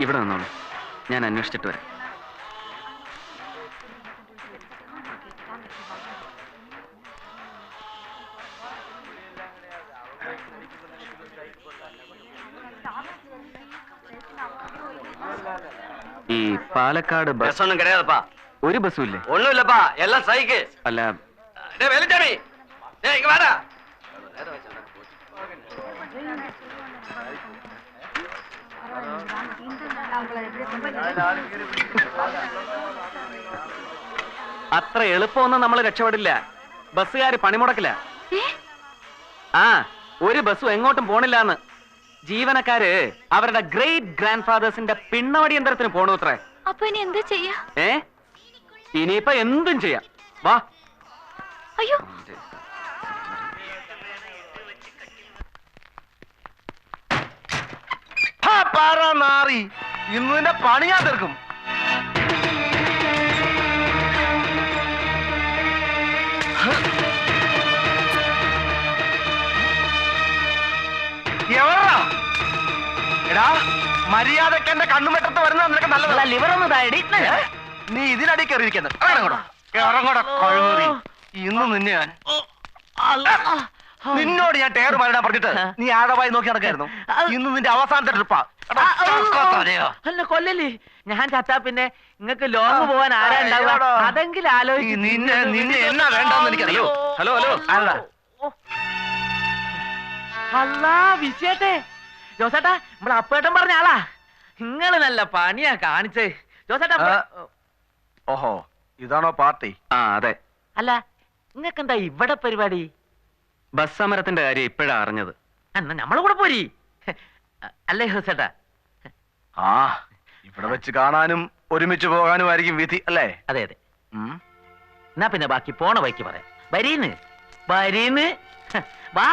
ഇവിടെ നിന്നോളൂ, ഞാൻ അന്വേഷിച്ചിട്ട് വരാം. ഈ പാലക്കാട് ബസ് ഒന്നും കിടയാതപ്പാ. ഒരു ബസ്സും ഇല്ലേ? ഒന്നുമില്ലപ്പാ, എല്ലാം സൈക്ക്. അല്ല വേലച്ചാമി വേണ്ട. അത്ര എളുപ്പമൊന്നും നമ്മൾ രക്ഷപ്പെടില്ല. ബസ്സുകാര് പണിമുടക്കില്ല. ആ, ഒരു ബസ്സും എങ്ങോട്ടും പോണില്ലാന്ന്. ജീവനക്കാര് അവരുടെ ഗ്രേറ്റ് ഗ്രാൻഡ് ഫാദേഴ്സിന്റെ പിണ്ണവടി യന്ത്രത്തിന് പോണു അത്രേ. അപ്പൊ ഇനി എന്താ ചെയ്യാ? ഇനിയിപ്പോ എന്തും ചെയ്യാം. വാ. അയ്യോ, മാറി ഇന്ന് നിന്റെ പണി ഞാൻ തീർക്കും. എവറാ എടാ, മര്യാദക്ക് എന്റെ കണ്ണുമെട്ടത്ത് വരുന്നത് നിനക്ക് നല്ലതല്ല. ലിവർ ഒന്ന് താഴെ. നീ ഇതിനടി കയറിയിരിക്കുന്നത്. ഇന്ന് നിന്നെ ഞാൻ നിന്നോട് ഞാൻ ടയർ മാറിടാൻ പറഞ്ഞിട്ട് നീ ആഴമായി നോക്കി നടക്കായിരുന്നു. ഇന്ന് നിന്റെ അവസാനത്തെ ട്രിപ്പാ. അല്ല കൊല്ലല്ലേ, ഞാൻ ചത്താ പിന്നെ നിങ്ങക്ക് ലോങ് പോവാൻ ആരാ ഉണ്ടാവുക? അതെങ്കിലും ആലോചിച്ച്. നിന്നെ എന്നാ വേണ്ടെന്ന് എനിക്കറിയോ. Hello hello. അല്ല അല്ലാ വിശേട്ടേ, ജോസേട്ടാ നമ്മളെ അപ്പേട്ടൻ പറഞ്ഞ ആളാ. നിങ്ങള് നല്ല പണിയാ കാണിച്ചേ ജോസേട്ടാ. ഓഹോ, ഇതാണോ പാർട്ടി? ആ അതെ. അല്ല നിങ്ങക്കെന്താ ഇവിടെ പരിപാടി? ബസ് സമരത്തിന്റെ കാര്യം ഇപ്പോഴാ അറിഞ്ഞത്. എന്നാ നമ്മളെ കൂടെ പോരി. അല്ലേ ജോസേട്ടാ? ആ, ഇവിടെ വെച്ച് കാണാനും ഒരുമിച്ച് പോകാനും ആയിരിക്കും വിധി അല്ലേ? അതെ അതെ. എന്നാ പിന്നെ ബാക്കി പോണ വഴിക്ക് പറയാം. വരീന്ന് വരീന്ന് വാ,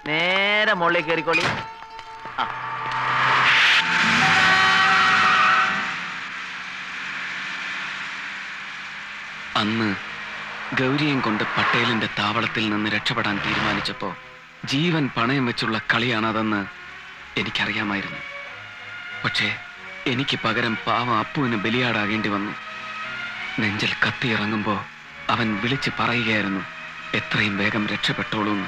നേരെ മുകളിലേക്ക് കയറിക്കോളി. അന്ന് ഗൗരിയും കൊണ്ട് പട്ടേലിന്റെ താവളത്തിൽ നിന്ന് രക്ഷപ്പെടാൻ തീരുമാനിച്ചപ്പോ ജീവൻ പണയം വെച്ചുള്ള കളിയാണതെന്ന് എനിക്കറിയാമായിരുന്നു. പക്ഷേ എനിക്ക് പകരം പാവം അപ്പുവിന് ബലിയാടാകേണ്ടി വന്നു. നെഞ്ചിൽ കത്തിയിറങ്ങുമ്പോ അവൻ വിളിച്ച് പറയുകയായിരുന്നു, എത്രയും വേഗം രക്ഷപ്പെട്ടോളൂന്ന്.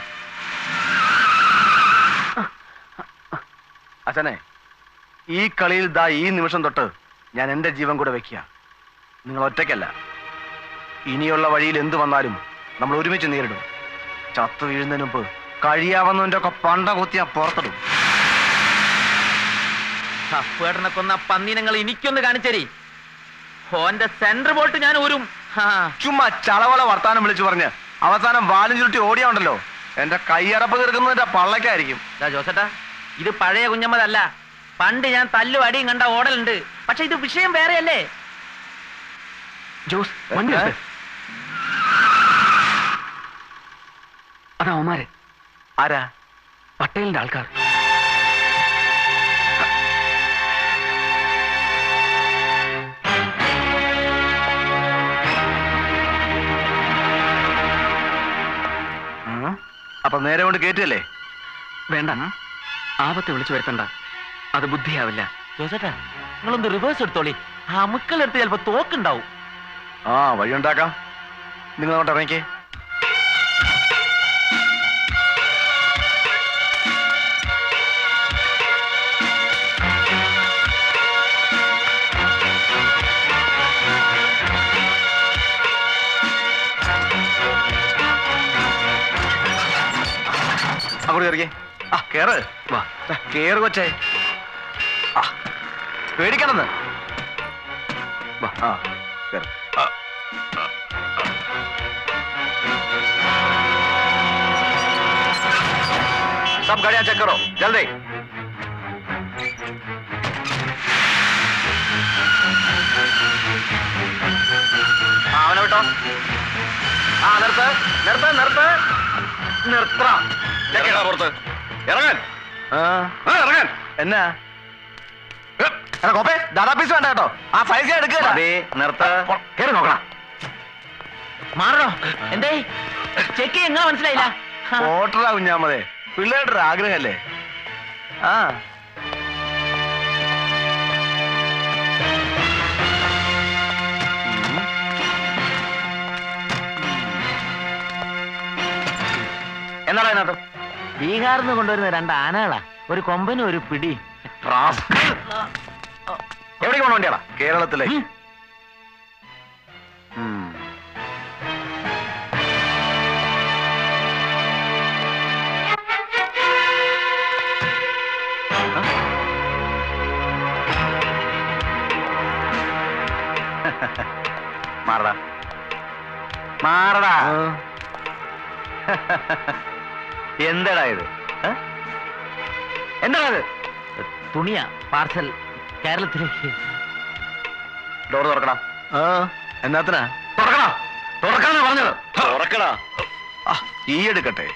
അച്ഛനെ, ഈ കളിയിൽ ദാ ഈ നിമിഷം തൊട്ട് ഞാൻ എന്റെ ജീവൻ കൂടെ വെക്കുക. നിങ്ങൾ ഒറ്റയ്ക്കല്ല. ഇനിയുള്ള വഴിയിൽ എന്തു വന്നാലും നമ്മൾ ഒരുമിച്ച് നേരിടും. ചത്തു വീഴുന്നതിന് മുമ്പ് കഴിയാവുന്നതിന്റെ ഒക്കെ പണ്ട കുത്തി ഞാൻ പുറത്തിടും. അപ്പേട്ടനെ കൊന്ന പന്നീനങ്ങൾ എനിക്കൊന്ന് കാണിച്ചേരി. ഓന്റെ സെന്റർ ബോൾട്ട് ഞാൻ ഊരും. ചുമ്മാ ചളവള വർത്താനം വിളിച്ചു പറഞ്ഞ് അവസാനം വാലും ചുരുട്ടി ഓടിയാണ്ടല്ലോ, എന്റെ കൈയറപ്പ് തീർക്കുന്നതിന്റെ പള്ളക്കായിരിക്കും. ജോസേട്ടാ, ഇത് പഴയ കുഞ്ഞമ്മതല്ല. പണ്ട് ഞാൻ തല്ലും അടിയും കണ്ട ഓടലുണ്ട്. പക്ഷെ ഇത് വിഷയം വേറെയല്ലേ? ജോസ്, അതാ ഒമാര്. ആരാ? പട്ടേലിന്റെ ആൾക്കാർ. അപ്പൊ നേരെ കൊണ്ട് കേറ്റല്ലേ? വേണ്ട, ആപത്തെ വിളിച്ചു വരുത്തണ്ട. അത് ബുദ്ധിയാവില്ല. ജോസേട്ടാ, നിങ്ങളൊന്ന് റിവേഴ്സ് എടുത്തോളി. ആ അമുക്കളെടുത്ത് ചിലപ്പോ തോക്കുണ്ടാവും. ആ, വഴിയുണ്ടാക്കാം. നിങ്ങൾ അങ്ങോട്ട് ഇറങ്ങിക്കേ. അങ്ങോട്ട് കയറിക്കേ. ആ, കേറ്. വാ, കേറ് കൊച്ചേ. ആ, പേടിക്കണമെന്ന്. വാ, ആ കേറ്. सब गाड़ियां चेक करो जल्दी. അവനെ വിട്ടോ. ആ, നിർത്ത് നിർത്ത് നിർത്ത് നിർത്ത. പുറത്ത് ഇറങ്ങാൻ. ഇറങ്ങാൻ എന്നാ കോപ്പേ, ദാദാ പീസ് വേണ്ട കേട്ടോ. ആ സൈസ് എടുക്കുക. നിർത്ത്. കയറി നോക്കണം. മാറണോ? എന്തേ ചെക്ക് എങ്ങനെ മനസ്സിലായില്ല? ഓട്ടറാ കുഞ്ഞാമതേ, പിള്ളേരുടെ ആഗ്രഹല്ലേ. ആ എന്താണ് അതിനകത്ത്? ബീഹാറിൽ നിന്ന് കൊണ്ടുവരുന്ന 2 ആനകളാ, ഒരു കൊമ്പനും ഒരു പിടി. എവിടേക്ക് പോകണ വണ്ടിയാടാ? കേരളത്തിലേക്ക്. മാറടാ മാറടാ. എന്താടാ ഇത്? എന്താടാ ഇത്? തുണിയാ, പാർസൽ കേരളത്തിലേക്ക്. ഡോർ തുറക്കടാ. എന്നാത്തിനാ? തുറക്കടാ, തുറക്കാനാ പറഞ്ഞത്. തുറക്കടാ. ഈ എടുക്കട്ടെ.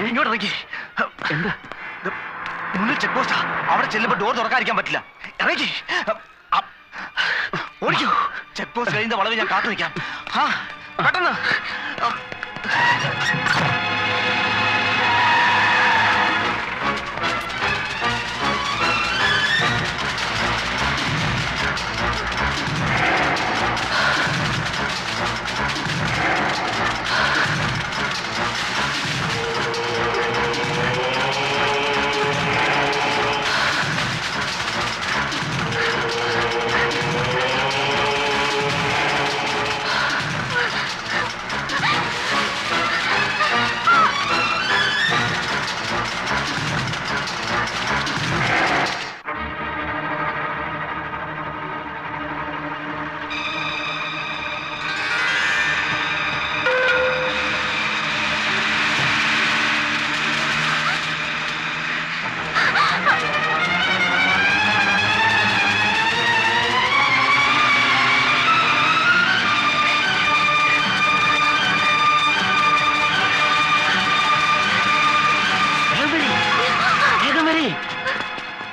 ഇങ്ങോട്ട് ഇറങ്ങി. എന്താ? മുന്നിൽ ചെക്ക് പോസ്റ്റാ. അവിടെ ചെല്ലുമ്പോ ഡോർ തുറക്കാതിരിക്കാൻ പറ്റില്ല. ഇറങ്ങി ഓടിക്കൂ. ചെക്ക് പോസ്റ്റ് കഴിയുന്ന വളവ് ഞാൻ കാത്തു നിൽക്കാം. പെട്ടെന്ന്.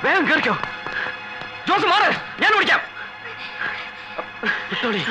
വേഗം കേറിക്കോ. ജോസ് മാറ്, ഞാൻ ഓടിക്കാം. വിട്ടോളി.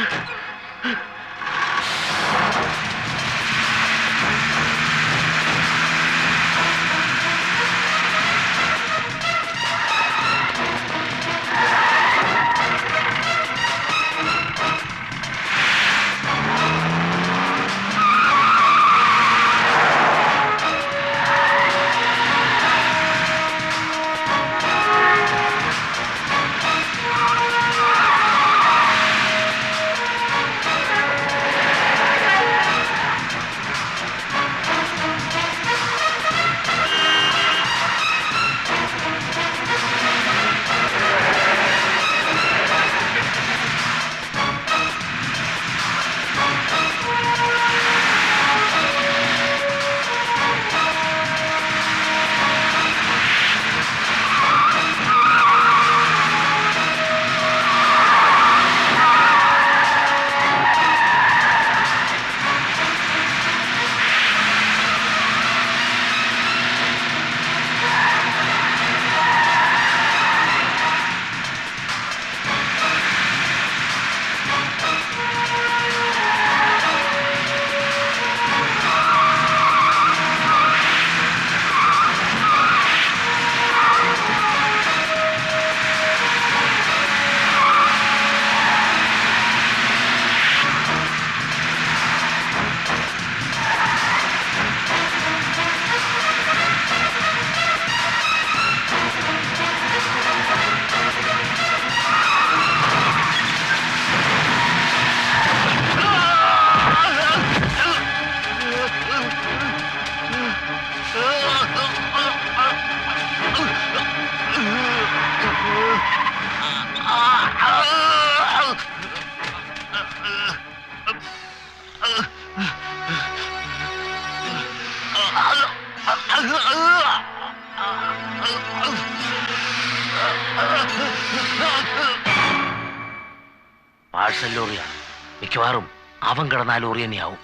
പാർസൽ ലോറിയാണ്. മിക്കവാറും അവൻ കിടന്ന ലോറി തന്നെയാവും.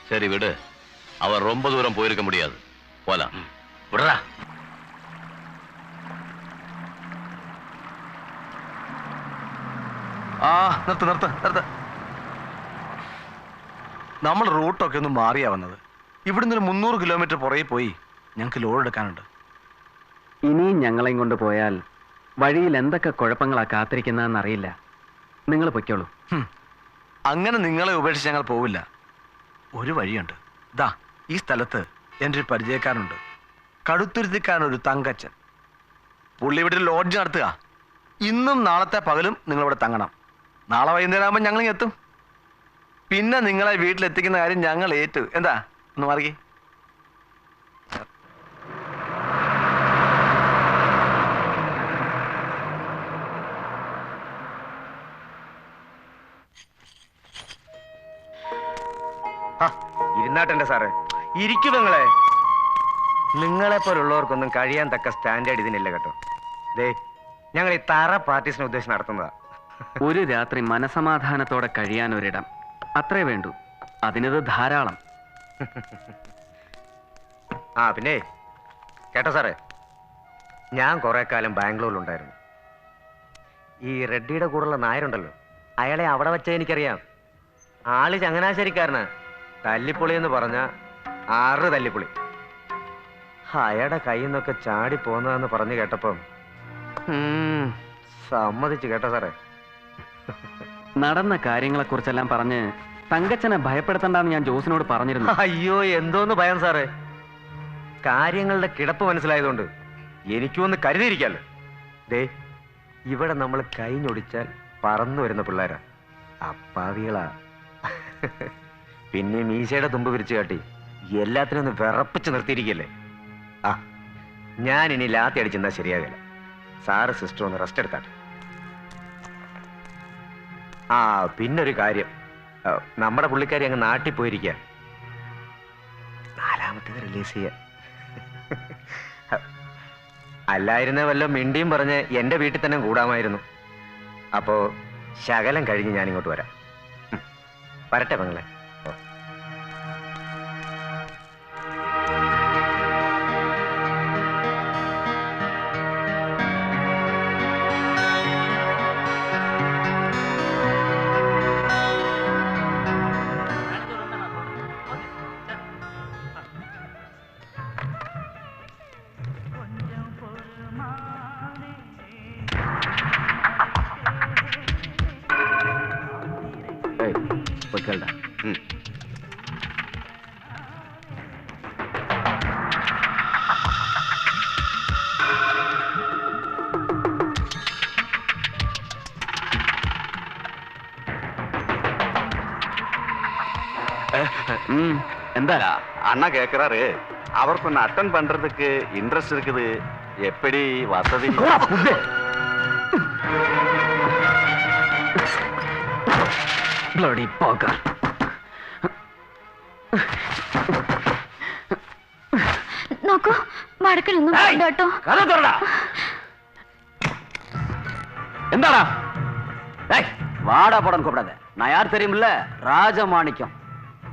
சரி விடு, அவர் ரொம்ப தூரம் போயிருக்க முடியாது. போலாம். വിടറാ. ആ നിർത്ത് നിർത്ത് നിർത്ത്. നമ്മൾ റൂട്ടൊക്കെ ഒന്ന് മാറിയാ വന്നത്. ഇവിടുന്ന് ഒരു 300 കിലോമീറ്റർ പുറകെ പോയി ഞങ്ങൾക്ക് ലോഡ് എടുക്കാനുണ്ട്. ഇനിയും ഞങ്ങളെയും കൊണ്ട് പോയാൽ വഴിയിൽ എന്തൊക്കെ കുഴപ്പങ്ങളാ കാത്തിരിക്കുന്നതെന്ന് അറിയില്ല. നിങ്ങൾ പൊയ്ക്കോളൂ. അങ്ങനെ നിങ്ങളെ ഉപേക്ഷിച്ച് ഞങ്ങൾ പോവില്ല. ഒരു വഴിയുണ്ട്. ദാ ഈ സ്ഥലത്ത് എൻ്റെ ഒരു പരിചയക്കാരനുണ്ട്. കടുത്തുരുത്തിക്കാരനൊരു തങ്കച്ചൻ. പുള്ളി ഇവിടെ ഒരു ലോഡ്ജ് നടത്തുക. ഇന്നും നാളത്തെ പകലും നിങ്ങളിവിടെ തങ്ങണം. നാളെ വൈകുന്നേരം ആകുമ്പോൾ ഞങ്ങൾ എത്തും. പിന്നെ നിങ്ങളെ വീട്ടിലെത്തിക്കുന്ന കാര്യം ഞങ്ങൾ ഏറ്റു. എന്താ ഒന്ന് മാറി. ഇരുന്നാട്ടെ സാറേ, ഇരിക്കും. നിങ്ങളെ പോലുള്ളവർക്കൊന്നും കഴിയാൻ തക്ക സ്റ്റാൻഡേർഡ് ഇതിനില്ല കേട്ടോ. ദേ, ഞങ്ങൾ ഈ തറ പാർട്ടീസിനെ ഉദ്ദേശിച്ച് നടത്തുന്നതാ. ഒരു രാത്രി മനസമാധാനത്തോടെ കഴിയാൻ ഒരിടം, അത്രേ വേണ്ടൂ. അതിനത് ധാരാളം. ആ പിന്നെ കേട്ടോ സാറേ, ഞാൻ കുറെ കാലം ബാംഗ്ലൂരിലുണ്ടായിരുന്നു. ഈ റെഡ്ഡിയുടെ കൂടെയുള്ള നായരുണ്ടല്ലോ, അയാളെ അവിടെ വെച്ച എനിക്കറിയാം. ആള് ചങ്ങനാശ്ശേരിക്കാരനാ. തല്ലിപ്പൊളി എന്ന് പറഞ്ഞ 6 തല്ലിപ്പൊളി. അയാളുടെ കയ്യിൽ നിന്നൊക്കെ ചാടി പോന്നതെന്ന് പറഞ്ഞു കേട്ടപ്പം സമ്മതിച്ചു കേട്ടോ സാറേ. നടന്ന കാര്യങ്ങളെ കുറിച്ചെല്ലാം പറഞ്ഞ് തങ്കച്ചനെ ഭയപ്പെടുത്തണ്ടെന്ന് ഞാൻ ജോസിനോട് പറഞ്ഞിരുന്നു. അയ്യോ, എന്തോന്ന് ഭയം സാറേ. കാര്യങ്ങളുടെ കിടപ്പ് മനസ്സിലായതുകൊണ്ട് എനിക്കൊന്ന് കരുതിയിരിക്കാലോ. ദേ, ഇവിടെ നമ്മൾ കൈഞ്ഞൊടിച്ചാൽ പറന്നു വരുന്ന പിള്ളേരാ, അപ്പാവികളാ. പിന്നെ മീശയുടെ തുമ്പ് പിരിച്ചു കാട്ടി എല്ലാത്തിനും ഒന്ന് വിറപ്പിച്ച് നിർത്തിയിരിക്കല്ലേ. ആ, ഞാൻ ഇനി ലാത്തി അടിച്ചെന്നാ ശരിയാകില്ല. സാറ് സിസ്റ്റർ ഒന്ന് റെസ്റ്റ് എടുത്താട്ടെ. ആ പിന്നൊരു കാര്യം, നമ്മുടെ പുള്ളിക്കാരി അങ്ങ് നാട്ടിൽ പോയിരിക്കുക. 4ാമത്തേത് റിലീസ് ചെയ്യാൻ. അല്ലായിരുന്ന വല്ല മിണ്ടിയും പറഞ്ഞ് എന്റെ വീട്ടിൽ തന്നെ കൂടാമായിരുന്നു. അപ്പോ ശകലം കഴിഞ്ഞ് ഞാൻ ഇങ്ങോട്ട് വരാം. വരട്ടെ പെങ്ങളെ. എന്താ அண்ணா கேக்குறாரு, அவருக்கு ஒன்னு அட்டன் பண்றதுக்கு இன்ட்ரெஸ்ட் இருக்குது. எப்படி வசதி? Bloody bugger. നോക്കൂ, വടക്കനൊന്നും വേണ്ട കേട്ടോ. എന്താടാ? வாடா படம் கூப்பிடாத. நான் யார் தெரியுமில்ல? ராஜமாணிக்கம்.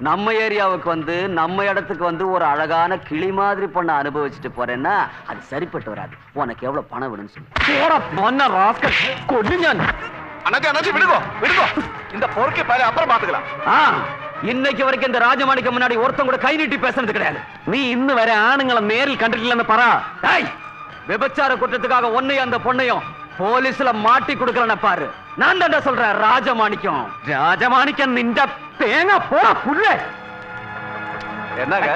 நம்ம ஏரியாவுக்கு வந்து நம்ம இடத்துக்கு வந்து ஒரு அழகான கிளி மாதிரி பொண்ணை அனுபவிச்சுட்டு போறேன்னா அது சரிப்பட்டு வராது. உனக்கு எவ்வளவு பணம் வேணும்னு சொல்லு. கொல்லு ഞാൻ. அண்ணாச்சி விடுங்கோ விடுங்கோ. இந்த பொறுக்கை பாரு, அப்புறம் பாத்துக்கலாம். இன்னைக்கு வரைக்கும் இந்த ராஜமாணிக்கம் முன்னாடி ஒருத்தன் கூட கை நீட்டி பேசுனது கிடையாது. നീ ഇന്ന് വരെ ആണുങ്ങളെ നേരിൽ കണ്ടിട്ടില്ലെന്ന് പറ. விபச்சார குற்றத்துக்காக ஒன்னையும் அந்த பொண்ணையும் போலீஸ்ல மாட்டி கொடுக்கறன பாரு. நான் தான் சொல்றேன், ராஜமாணிக்கம். രാജമാണിക്കം നിന്റെ തേങ്ങ പോടാ പുല്ലേ. என்னங்க